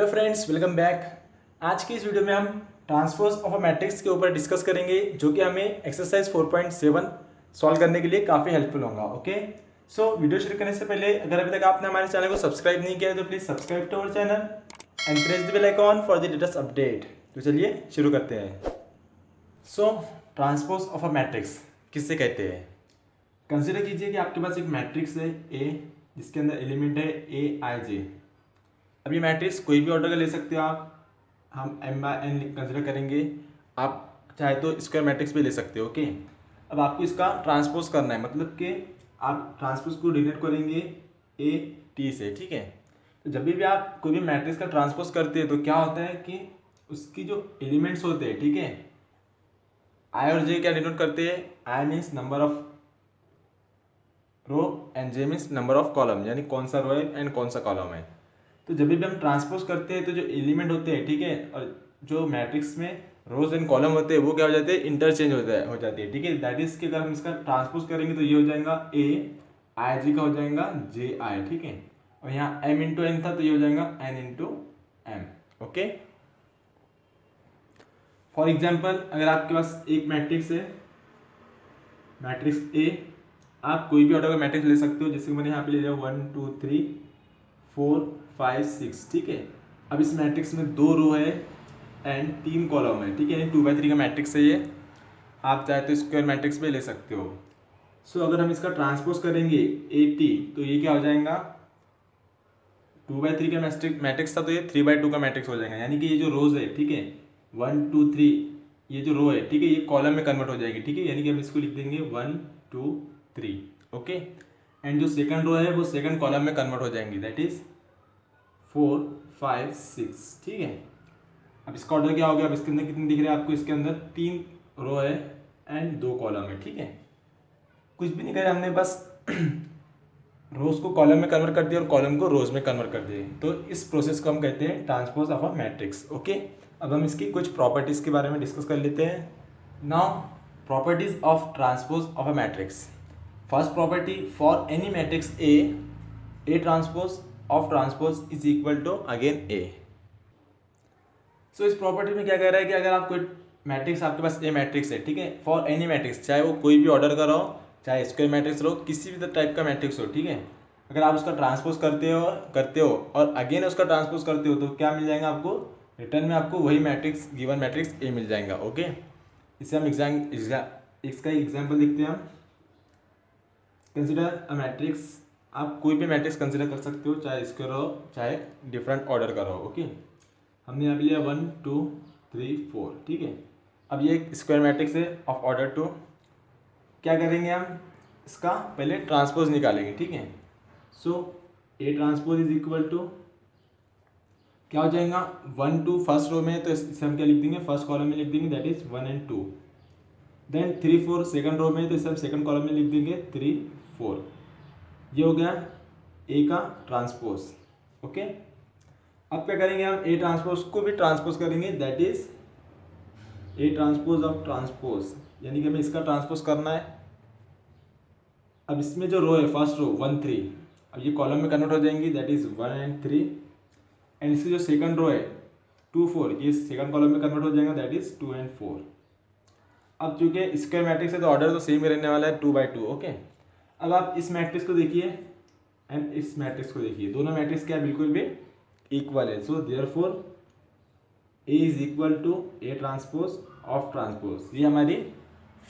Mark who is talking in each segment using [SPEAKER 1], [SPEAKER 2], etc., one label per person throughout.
[SPEAKER 1] Hello friends, welcome back. आज की इस वीडियो में हम ट्रांसपोज ऑफ अ मैट्रिक्स के ऊपर डिस्कस करेंगे, जो कि हमें एक्सरसाइज 4.7 सॉल्व करने के लिए काफ़ी हेल्पफुल होगा। ओके, सो वीडियो शुरू करने से पहले अगर अभी तक आपने हमारे चैनल को सब्सक्राइब नहीं किया है तो please subscribe to our channel and press the bell icon for the latest update. तो चलिए शुरू करते हैं। So transpose of a matrix किससे कहते हैं? कंसिडर कीजिए कि आपके पास एक मैट्रिक्स है ए, जिसके अंदर एलिमेंट है ए आई जे। अब ये मैट्रिक्स कोई भी ऑर्डर का ले सकते हो आप, हम m/n कंसिडर करेंगे। आप चाहे तो स्क्वायर मैट्रिक्स भी ले सकते हो। ओके, अब आपको इसका ट्रांसपोज करना है, मतलब कि आप ट्रांसपोज को डिनोट करेंगे ए टी से। ठीक है, तो जब भी आप कोई भी मैट्रिक्स का ट्रांसपोज करते हैं तो क्या होता है कि उसकी जो एलिमेंट्स होते हैं, ठीक है, आई और जे क्या डिनोट करते हैं? I means number of row and J means number of column, यानी कौन सा रो है एंड कौन सा कॉलम है। तो जब भी हम ट्रांसपोज करते हैं तो जो एलिमेंट होते हैं, ठीक है, और जो मैट्रिक्स में रोज एंड कॉलम होते हैं वो क्या हो जाते हैं? इंटरचेंज हो जाती है। ठीक है, दैट इज कि अगर हम इसका ट्रांसपोज करेंगे तो ये हो जाएगा ए आई जी का हो जाएगा जे आई। ठीक है, और यहाँ एम इंटू एन था तो ये हो जाएगा N into M. Okay, for example अगर आपके पास एक मैट्रिक्स है, मैट्रिक्स ए, आप कोई भी ऑर्डर का मैट्रिक्स ले सकते हो, जैसे कि मैंने यहाँ पे ले लिया 1 2 3 4 5 6। ठीक है, अब इस मैट्रिक्स में 2 रो है एंड 3 कॉलम है। ठीक है, यानी 2/3 का मैट्रिक्स है ये। आप चाहे तो स्क्वायर मैट्रिक्स में ले सकते हो। सो अगर हम इसका ट्रांसपोज करेंगे ए टी तो ये क्या हो जाएगा? 2/3 का मैट्रिक्स था तो ये 3/2 का मैट्रिक्स हो जाएगा। यानी कि ये जो रोज है, ठीक है, 1 2 3, ये जो रो है, ठीक है, ये कॉलम में कन्वर्ट हो जाएगी। ठीक है, यानी कि हम इसको लिख देंगे 1 2 3। ओके, एंड जो सेकंड रो है वो सेकंड कॉलम में कन्वर्ट हो जाएंगी, दैट इज 4 5 6। ठीक है, अब इसका ऑर्डर क्या हो गया? अब इसके अंदर कितने दिख रहे हैं आपको? इसके अंदर 3 रो है एंड 2 कॉलम है। ठीक है, कुछ भी नहीं करा हमने, बस रोज को कॉलम में कन्वर्ट कर दिया और कॉलम को रोज में कन्वर्ट कर दिए। तो इस प्रोसेस को हम कहते हैं transpose of a matrix. Okay, अब हम इसकी कुछ प्रॉपर्टीज के बारे में डिस्कस कर लेते हैं। Now properties of transpose of a matrix. First property, for any matrix A transpose of transpose is equal to again A. So इस प्रॉपर्टी में क्या कह रहा है कि अगर आप कोई मैट्रिक्स, आपके पास ए मैट्रिक्स है, ठीक है, फॉर एनी मैट्रिक्स, चाहे वो कोई भी ऑर्डर का रहो, चाहे स्क्वायर मैट्रिक्स रहो, किसी भी टाइप का मैट्रिक्स हो, ठीक है, अगर आप उसका ट्रांसपोज करते हो और अगेन उसका ट्रांसपोज करते हो तो क्या मिल जाएगा आपको? रिटर्न में आपको वही मैट्रिक्स, गिवन मैट्रिक्स ए मिल जाएगा। ओके, इससे हम इसका एग्जाम्पल देखते हैं हम। कंसिडर अ मैट्रिक्स, आप कोई भी मैट्रिक्स कंसिडर कर सकते हो, चाहे स्क्वायर हो चाहे डिफरेंट ऑर्डर का रहो। ओके, हमने यहाँ पे लिया 1 2 3 4। ठीक है, अब ये एक स्क्वायर मैट्रिक्स है ऑफ ऑर्डर 2। क्या करेंगे हम? इसका पहले ट्रांसपोज निकालेंगे। ठीक है, so A transpose is equal to क्या हो जाएगा? 1 2 फर्स्ट रो में, तो इसे हम क्या लिख देंगे? फर्स्ट कॉलम में लिख देंगे, that is 1 and 2। Then 3 4 second row में, तो इसे हम सेकंड कॉलम में लिख देंगे 3 4। ये हो गया ए का ट्रांसपोज। ओके, अब क्या करेंगे? हम ए ट्रांसपोज को भी ट्रांसपोज करेंगे, that is A transpose of transpose, यानी कि हमें इसका ट्रांसपोज करना है। अब इसमें जो रो है, फर्स्ट रो 1 3, अब ये कॉलम में कन्वर्ट हो जाएंगी, दैट इज 1 एंड 3। एंड इसकी जो सेकंड रो है 2 4, ये सेकंड कॉलम में कन्वर्ट हो जाएगा, दैट इज 2 एंड 4। अब चूंकि स्क्वायर मैट्रिक्स है तो ऑर्डर तो सेम ही रहने वाला है, 2/2। ओके, अब आप इस मैट्रिक्स को देखिए एंड इस मैट्रिक्स को देखिए, दोनों मैट्रिक्स क्या बिल्कुल भी इक्वल है। So therefore A is equal to A transpose of transpose, ये हमारी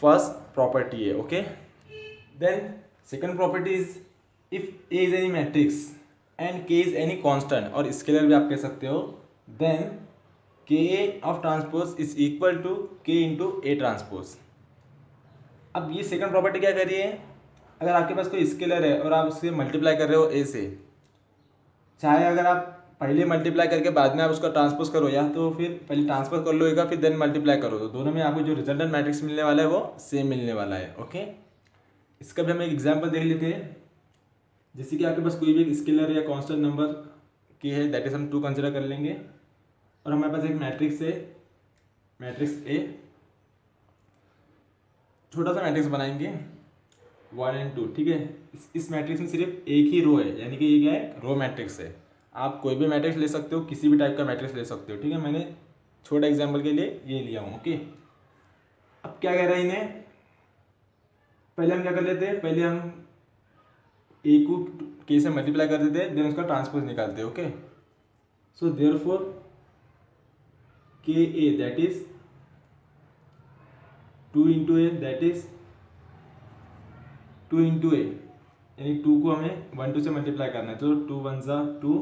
[SPEAKER 1] फर्स्ट प्रॉपर्टी है। Okay, then second property is if A is any matrix and K is any constant, और स्केलर भी आप कह सकते हो, then K of transpose is equal to K into A transpose. अब ये सेकंड प्रॉपर्टी क्या कर रही है? अगर आपके पास कोई स्केलर है और आप उससे मल्टीप्लाई कर रहे हो ए से, चाहे अगर आप पहले मल्टीप्लाई करके बाद में आप उसका ट्रांसपोज करो, या तो फिर पहले ट्रांसपोज कर लो एक, फिर देन मल्टीप्लाई करो, तो दोनों में आपको जो रिजल्टेंट मैट्रिक्स मिलने वाला है वो सेम मिलने वाला है। ओके, इसका भी हम एक एग्जांपल देख लेते हैं। जैसे कि आपके पास कोई भी एक स्केलर या कांस्टेंट नंबर की है, दैट इज हम 2 कंसिडर कर लेंगे, और हमारे पास एक मैट्रिक्स है, मैट्रिक्स ए, छोटा सा मैट्रिक्स बनाएंगे 1 एंड 2। ठीक है, इस मैट्रिक्स में सिर्फ एक ही रो है, यानी कि ये क्या है? रो मैट्रिक्स है। आप कोई भी मैट्रिक्स ले सकते हो, किसी भी टाइप का मैट्रिक्स ले सकते हो, ठीक है। मैंने छोटे एग्जाम्पल के लिए ये लिया हूँ, ओके। अब क्या कह रहा है इन्हें, पहले हम क्या कर लेते हैं, पहले हम ए को के से मल्टीप्लाई कर देते हैं, देन उसका ट्रांसपोज निकालते हैं, okay. So therefore k A that is 2 into A that is 2 into A, यानी 2 को हमें 1 2 से मल्टीप्लाई करना है, तो 2 1 ज़ा 2,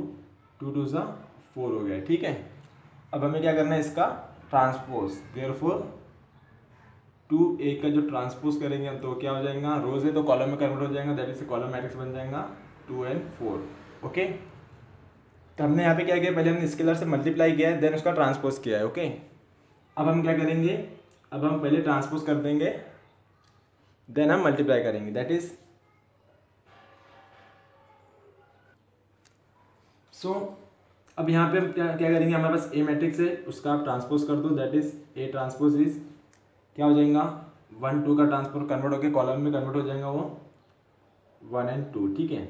[SPEAKER 1] 2 2 ज़ा 4 हो गया, ठीक है। अब हमें क्या करना है, इसका ट्रांसपोज, देयरफॉर 2a का जो ट्रांसपोज करेंगे हम तो क्या हो जाएगा, रोज है तो कॉलम में कन्वर्ट हो जाएगा, दैट इज कॉलम मैट्रिक्स बन जाएगा 2 and 4, ओके। तो हमने यहाँ पे क्या किया, पहले हमने स्केलर से मल्टीप्लाई किया है, देन उसका ट्रांसपोज किया है, ओके। अब हम क्या करेंगे, अब हम पहले ट्रांसपोज कर देंगे, देन हम मल्टीप्लाई करेंगे, दैट इज सो अब यहाँ पे हम क्या करेंगे, हमारे पास ए मैट्रिक्स है, उसका आप ट्रांसपोज कर दो, that is A transpose is क्या हो जाएगा, 1 2 का ट्रांसपोज कन्वर्ट होकर कॉलम में कन्वर्ट हो जाएगा वो 1 and 2, ठीक है।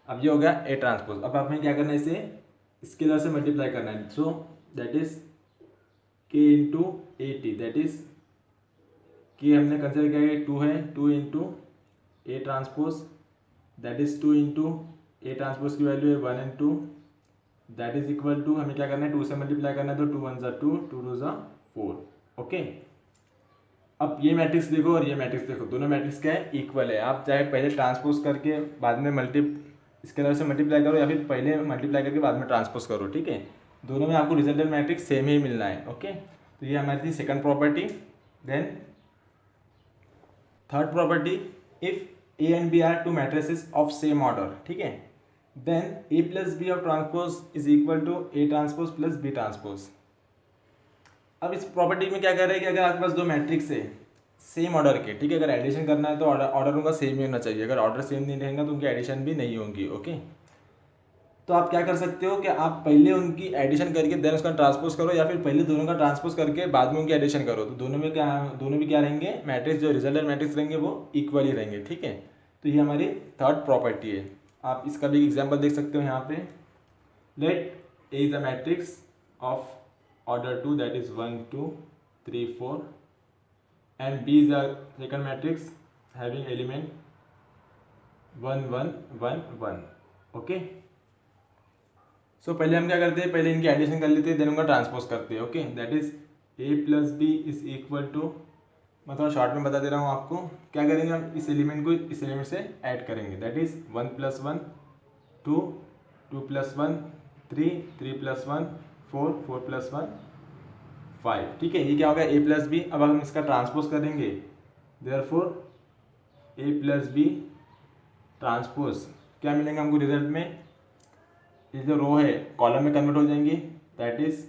[SPEAKER 1] अब ये हो गया ए ट्रांसपोज। अब हमें क्या करना है, इसे स्केलर से मल्टीप्लाई करना है, so that is K into A T, that is कि हमने कंसिडर किया कि 2 है, 2 into A transpose that is 2 into A transpose की वैल्यू है 1 and 2, that is equal to हमें क्या करना है, 2 से मल्टीप्लाई करना है, तो 2 1 ज़ा 2, 2 2 ज़ा 4, ओके। अब ये मैट्रिक्स देखो और ये मैट्रिक्स देखो, दोनों मैट्रिक्स क्या है, इक्वल है। आप चाहे पहले ट्रांसपोज करके बाद में स्केलर से मल्टीप्लाई करो, या फिर पहले मल्टीप्लाई करके बाद में ट्रांसपोज करो, ठीक है। दोनों में आपको रिजल्टेंट मैट्रिक्स सेम ही मिलना है, ओके। तो ये हमारी थी second property. Then third property, if A and B are two matrices of same order, ठीक है, then A plus B of transpose is equal to A transpose plus B transpose. अब इस प्रॉपर्टी में क्या कर रहे हैं कि अगर आपके पास दो मैट्रिक्स है सेम ऑर्डर के, ठीक है, अगर एडिशन करना है तो ऑर्डर उनका सेम ही होना चाहिए, अगर ऑर्डर सेम नहीं रहेगा तो उनकी एडिशन भी नहीं होंगी, ओके। तो आप क्या कर सकते हो कि आप पहले उनकी एडिशन करके देन उसका ट्रांसपोज करो, या फिर पहले दोनों का ट्रांसपोज करके बाद में उनकी एडिशन करो, तो दोनों में क्या, दोनों भी क्या रहेंगे, मैट्रिक्स जो रिजल्टेंट मैट्रिक्स रहेंगे वो इक्वल ही रहेंगे, ठीक है। तो ये हमारी थर्ड प्रॉपर्टी है। आप इसका भी एग्जाम्पल देख सकते हो यहाँ पे, let A is a matrix of order 2 that is 1 2 3 4 and B is a second matrix having element 1 1 1 1, okay। सो पहले हम क्या करते हैं, पहले इनकी एडिशन कर लेते हैं, देन उनका ट्रांसपोज करते हैं, okay. That is A plus B is equal to, मैं थोड़ा शॉर्ट में बता दे रहा हूँ आपको, क्या करेंगे हम इस एलिमेंट को इस एलिमेंट से ऐड करेंगे, दैट इज 1 + 1 2 2 + 1 3 3 + 1 4 4 + 1 5, ठीक है। ये क्या होगा, ए प्लस बी। अब हम इसका ट्रांसपोज करेंगे, देयरफॉर ए प्लस बी ट्रांसपोज क्या मिलेंगे हमको रिजल्ट में, ये जो रो है कॉलम में कन्वर्ट हो जाएंगी, दैट इज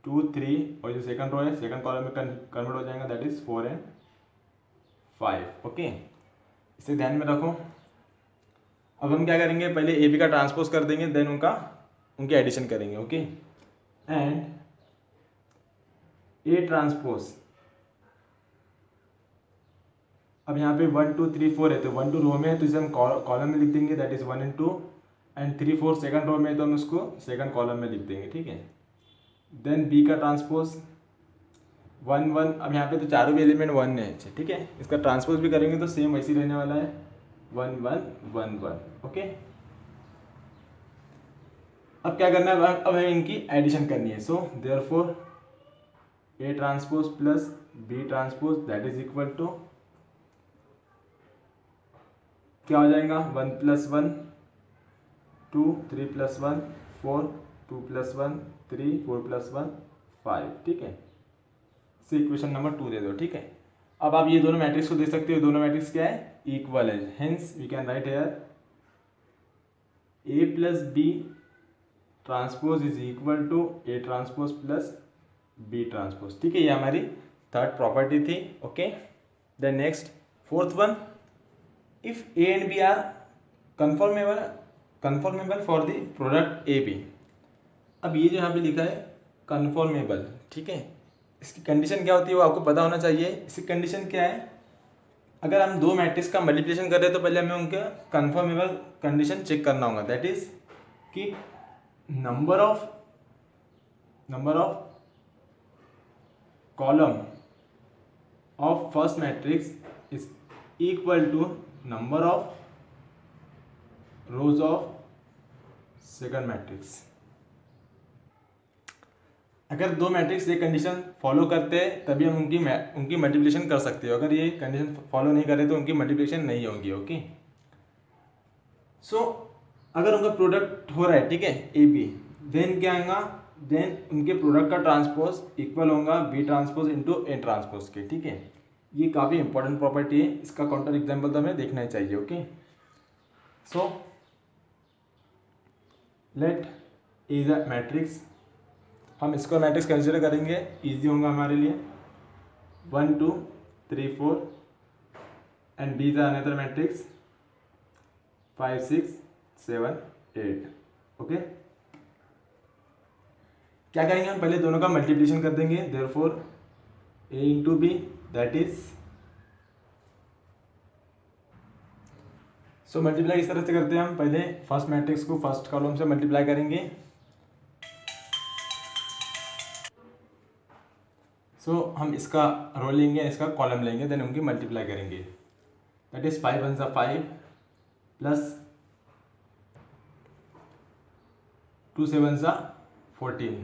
[SPEAKER 1] 2 3, और जो सेकंड रो है सेकंड कॉलम में कन्वर्ट हो जाएगा, दैट इज 4 and 5, ओके। इसे ध्यान में रखो। अब हम क्या करेंगे, पहले ए बी का ट्रांसपोज कर देंगे, देन उनकी एडिशन करेंगे, ओके। एंड ए ट्रांसपोज, अब यहाँ पे 1 2 3 4 है, तो 1 2 रो में है तो इसे हम कॉलम में लिख देंगे, that is 1 and 2, and 3 4 second row में है तो हम उसको सेकंड कॉलम में लिख देंगे, ठीक है। देन बी का ट्रांसपोज 1 1, अब यहाँ पे तो चारों भी एलिमेंट 1 है, ठीक है। इसका ट्रांसपोज भी करेंगे तो सेम वैसे ही रहने वाला है, 1 1 1 1, ओके। अब क्या करना है, अब हमें इनकी एडिशन करनी है, so therefore A transpose plus B transpose that is equal to क्या हो जाएगा, 1 + 1 2 3 + 1 4 2 + 1 3 4 + 1 5, ठीक है। इसे इक्वेशन नंबर 2 दे दो, ठीक है। अब आप ये दोनों मैट्रिक्स को देख सकते हो, दोनों मैट्रिक्स क्या है, इक्वल है, hence we can write here A plus B transpose is equal to A transpose plus B transpose, ठीक है। ये हमारी थर्ड प्रॉपर्टी थी, okay. Then next fourth one, if A and B are conformable for the product A B. अब ये जो यहाँ पे लिखा है कन्फॉर्मेबल, ठीक है, इसकी कंडीशन क्या होती है वो आपको पता होना चाहिए। इसकी कंडीशन क्या है, अगर हम दो मैट्रिक्स का मल्टीप्लिकेशन कर रहे हैं तो पहले हमें उनका कन्फॉर्मेबल कंडीशन चेक करना होगा, दैट इज कि number of column of first matrix is equal to number of rows of second matrix. अगर दो मैट्रिक्स ये कंडीशन फॉलो करते हैं तभी हम उनकी मल्टीप्लिकेशन कर सकते हो। अगर ये कंडीशन फॉलो नहीं करे तो उनकी मल्टीप्लिकेशन नहीं होगी। ओके, सो अगर उनका प्रोडक्ट हो रहा है, ठीक है, ए बी, देन क्या आएगा, देन उनके प्रोडक्ट का ट्रांसपोज इक्वल होगा B transpose into A transpose के। ठीक है, ये काफ़ी इंपॉर्टेंट प्रॉपर्टी है, इसका काउंटर एग्जाम्पल तो हमें देखना ही चाहिए। Okay, so let is a matrix, हम इसको मैट्रिक्स कंसिडर करेंगे, इजी होगा हमारे लिए। 1 2 3 4 and B is another matrix 5 6 7 8। Okay, क्या करेंगे हम, पहले दोनों का मल्टीप्लिकेशन कर देंगे। Therefore A into B that is, so multiply इस तरह से करते हैं हम, पहले फर्स्ट मैट्रिक्स को फर्स्ट कॉलम से मल्टीप्लाई करेंगे। सो हम इसका रो लेंगे, इसका कॉलम लेंगे, देन उनकी मल्टीप्लाई करेंगे। दैट इज 5 1 सा 5 प्लस 2 7 सा 14,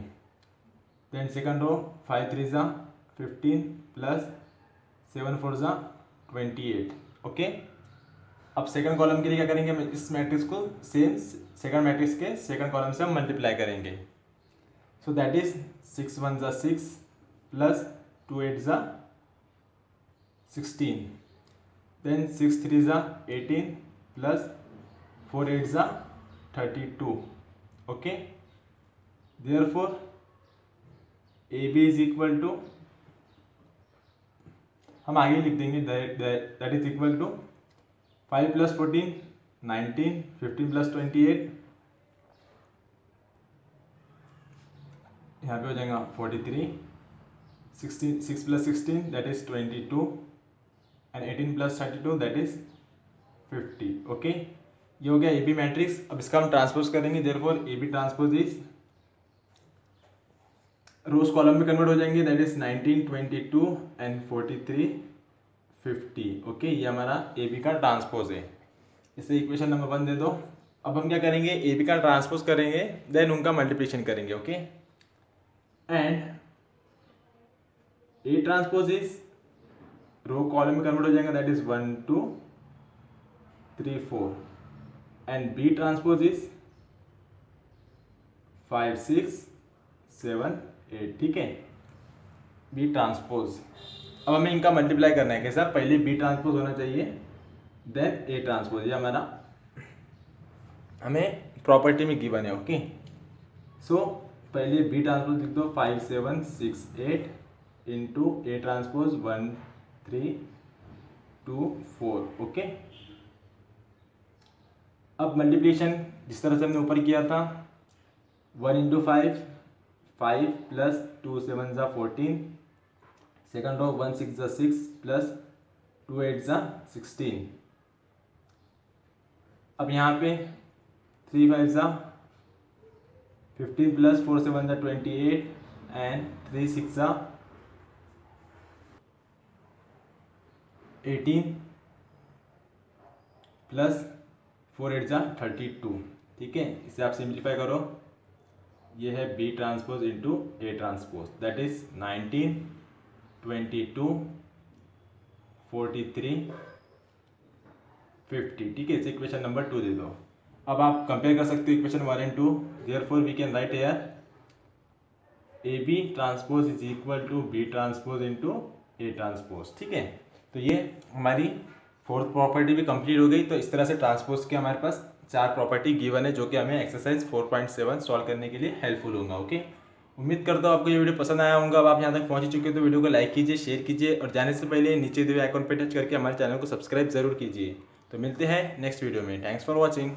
[SPEAKER 1] देन सेकंड रो 5 3 सा 15 प्लस 7 4 सा 28। ओके, अब सेकंड कॉलम के लिए क्या करेंगे, हम इस मैट्रिक्स को सेम सेकंड मैट्रिक्स के सेकंड कॉलम से हम मल्टीप्लाई करेंगे। सो दैट इज 6 1 सा 6 प्लस 2 8 सा 16, देन 6 3 सा 18 प्लस 4 8 सा 32। Okay, therefore A B is equal to, हम आगे लिख देंगे, that is equal to 5 plus 14 19, 15 plus 28, यहाँ पे हो जाएगा 43, 16 6 plus 16 that is 22 and 18 plus 32 that is 50। Okay, ये हो गया ए बी मैट्रिक्स। अब इसका हम ट्रांसपोज करेंगे, therefore A B transpose is, rows column में कन्वर्ट हो जाएंगे, दैट इज 19 22 एंड 43 50। ओके, ये हमारा ए बी का ट्रांसपोज है। इसे इक्वेशन नंबर 1 दे दो। अब हम क्या करेंगे, ए बी का ट्रांसपोज करेंगे, देन उनका मल्टीप्लिकेशन करेंगे। Okay, and A transpose is, row column में कन्वर्ट हो जाएगा, that is 1 2 3 4 and B transpose is 5 6 7 8। ठीक है, बी ट्रांसपोज। अब हमें इनका मल्टीप्लाई करना है, कैसा, पहले बी ट्रांसपोज होना चाहिए देन ए ट्रांसपोज, ये हमारा हमें प्रॉपर्टी में गिवन है। ओके, सो पहले बी ट्रांसपोज लिख दो 5 7 6 8 इंटू ए ट्रांसपोज 1 3 2 4। ओके, अब मल्टीप्लिकेशन जिस तरह से हमने ऊपर किया था, 1 इंटू 5 5 प्लस 2 7 सा 14, सेकंड रो 1 6 सा 6 प्लस 2 8 सा 16। अब यहाँ पे 3 5 सा 15 प्लस 4 7 सा 28 एंड 3 6 सा 18 प्लस 4 8 सा 32। ठीक है, इसे आप सिंप्लीफाई करो, ये है B transpose into A transpose, that is 19 22 43 50। ठीक है, इसे इक्वेशन नंबर 2 दे दो। अब आप कंपेयर कर सकते हो equation 1 and 2, therefore we can write here A B transpose is equal to B transpose into A transpose. ठीक है, तो ये हमारी फोर्थ प्रॉपर्टी भी कंप्लीट हो गई। तो इस तरह से ट्रांसपोज के हमारे पास 4 प्रॉपर्टी गिवन है, जो कि हमें एक्सरसाइज 4.7 सॉल्व करने के लिए हेल्पफुल होगा। ओके, उम्मीद करता हूँ आपको ये वीडियो पसंद आया होगा। अब आप यहाँ तक पहुँच चुके हो तो वीडियो को लाइक कीजिए, शेयर कीजिए और जाने से पहले नीचे दिए आइकॉन पर टच करके हमारे चैनल को सब्सक्राइब जरूर कीजिए। तो मिलते हैं नेक्स्ट वीडियो में। Thanks for watching.